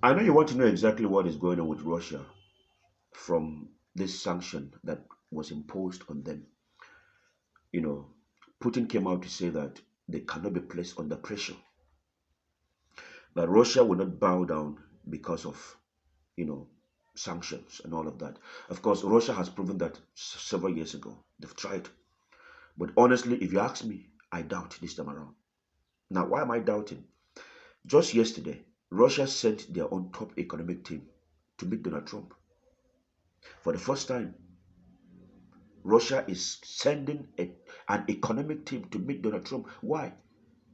I know you want to know exactly what is going on with Russia from this sanction that was imposed on them. You know, Putin came out to say that they cannot be placed under pressure, that Russia will not bow down because of, you know, sanctions and all of that. Of course, Russia has proven that several years ago. They've tried. But honestly, if you ask me, I doubt this time around. Now, why am I doubting? Just yesterday, Russia sent their own top economic team to meet Donald Trump. For the first time, Russia is sending an economic team to meet Donald Trump. Why?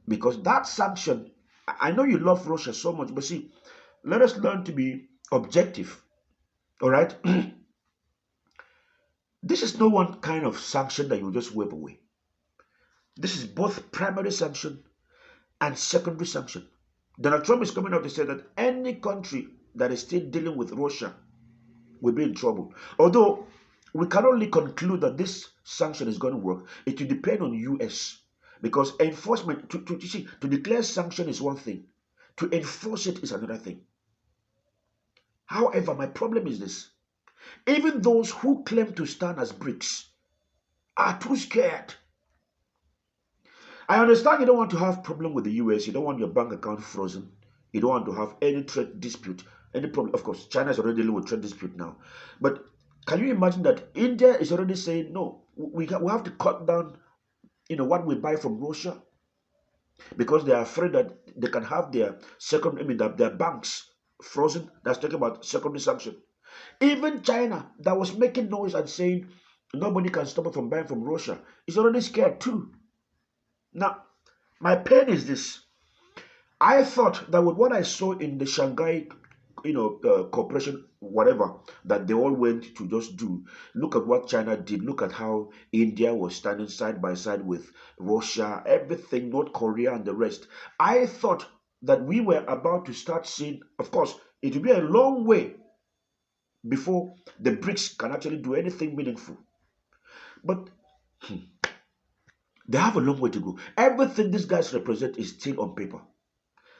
Because that sanction, I know you love Russia so much, but see, let us learn to be objective. All right? This is no one kind of sanction that you just wave away. This is both primary sanction and secondary sanction. Donald Trump is coming out to say that any country that is still dealing with Russia will be in trouble. Although we can only conclude that this sanction is going to work, it will depend on US. Because enforcement, to declare sanction is one thing, to enforce it is another thing. However, my problem is this. Even those who claim to stand as BRICS are too scared. I understand you don't want to have problem with the US. You don't want your bank account frozen. You don't want to have any trade dispute, any problem. Of course, China is already dealing with trade dispute now. But can you imagine that India is already saying, no, we have to cut down, what we buy from Russia because they are afraid that they can have their their banks frozen. That's talking about secondary sanction. Even China, that was making noise and saying nobody can stop us from buying from Russia, is already scared too. Now, my pain is this. I thought that with what I saw in the Shanghai, cooperation, whatever, that they all went to just do. Look at what China did. Look at how India was standing side by side with Russia, everything, North Korea and the rest. I thought that we were about to start seeing, of course, it will be a long way before the BRICS can actually do anything meaningful. But they have a long way to go. Everything these guys represent is still on paper.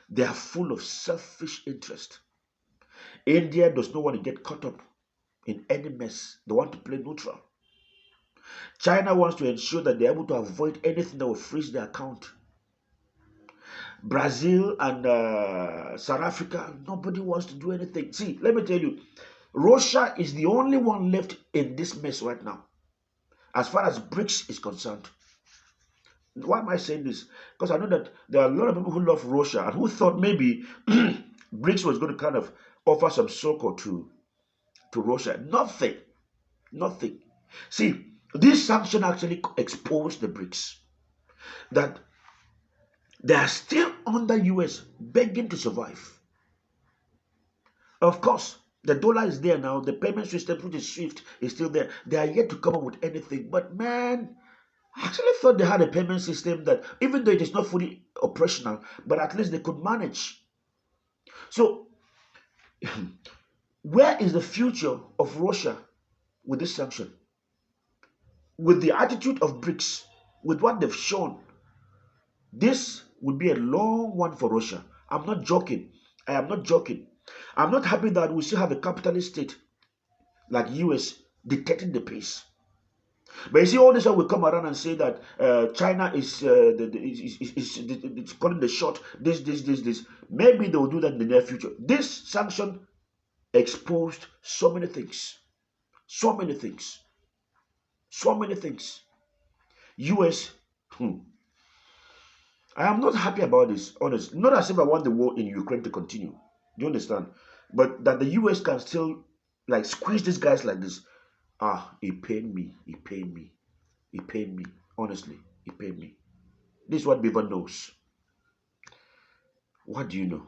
They are full of selfish interest. India does not want to get caught up in any mess. They want to play neutral. China wants to ensure that they're able to avoid anything that will freeze their account. Brazil and South Africa, nobody wants to do anything. See, let me tell you, Russia is the only one left in this mess right now, as far as BRICS is concerned. Why am I saying this? Because I know that there are a lot of people who love Russia and who thought maybe BRICS was going to kind of offer some succor to Russia. Nothing. Nothing. See, this sanction actually exposed the BRICS that they are still under US begging to survive. Of course, the dollar is there now. The payment system, which is SWIFT, is still there. They are yet to come up with anything. But man, I actually thought they had a payment system that, even though it is not fully operational, but at least they could manage. So, where is the future of Russia with this sanction? With the attitude of BRICS, with what they've shown, this would be a long one for Russia. I'm not joking. I am not joking. I'm not happy that we still have a capitalist state like US dictating the pace. But you see, all this time we come around and say that China is calling the shot. This. Maybe they will do that in the near future. This sanction exposed so many things, so many things, so many things. US. I am not happy about this, honestly. Not as if I want the war in Ukraine to continue. Do you understand? But that the US can still like squeeze these guys like this. It pained me. It pained me. It pained me. Honestly, it pained me. This is what Beaver knows. What do you know?